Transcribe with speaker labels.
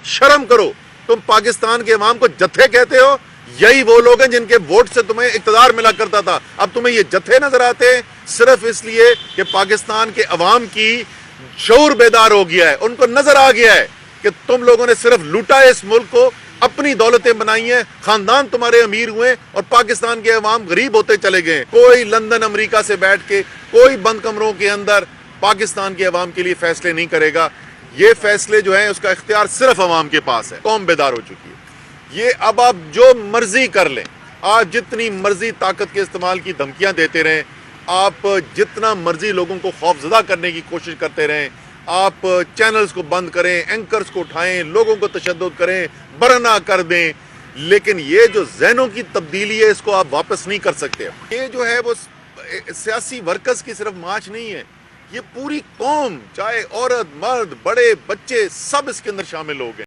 Speaker 1: शर्म करो। तुम पाकिस्तान के अवाम को जत्थे कहते हो, यही वो लोग हैं जिनके वोट से तुम्हें इक़्तिदार मिला करता था। अब तुम्हें ये जत्थे नजर आते हैं सिर्फ इसलिए कि पाकिस्तान के अवाम की शऊर बेदार हो गया है। उनको नजर आ गया है कि तुम लोगों ने सिर्फ लूटा है इस मुल्क को, अपनी दौलतें बनाई हैं, खानदान तुम्हारे अमीर हुए और पाकिस्तान के अवाम गरीब होते चले गए। कोई लंदन अमेरिका से बैठ के कोई बंद कमरों के अंदर पाकिस्तान के अवाम के लिए फैसले नहीं करेगा। ये फैसले जो है उसका इख्तियार सिर्फ अवाम के पास है। कौम बेदार हो चुकी है। ये अब आप जो मर्जी कर लें, आप जितनी मर्जी ताकत के इस्तेमाल की धमकियां देते रहें, आप जितना मर्जी लोगों को खौफजदा करने की कोशिश करते रहें, आप चैनल्स को बंद करें, एंकर्स को उठाएं, लोगों को तशद्दुद करें, बरना कर दें, लेकिन ये जो ज़हनों की तब्दीली है इसको आप वापस नहीं कर सकते। ये जो है वो सियासी वर्कर्स की सिर्फ मार्च नहीं है, ये पूरी कौम, चाहे औरत मर्द बड़े बच्चे, सब इसके अंदर शामिल हो गए।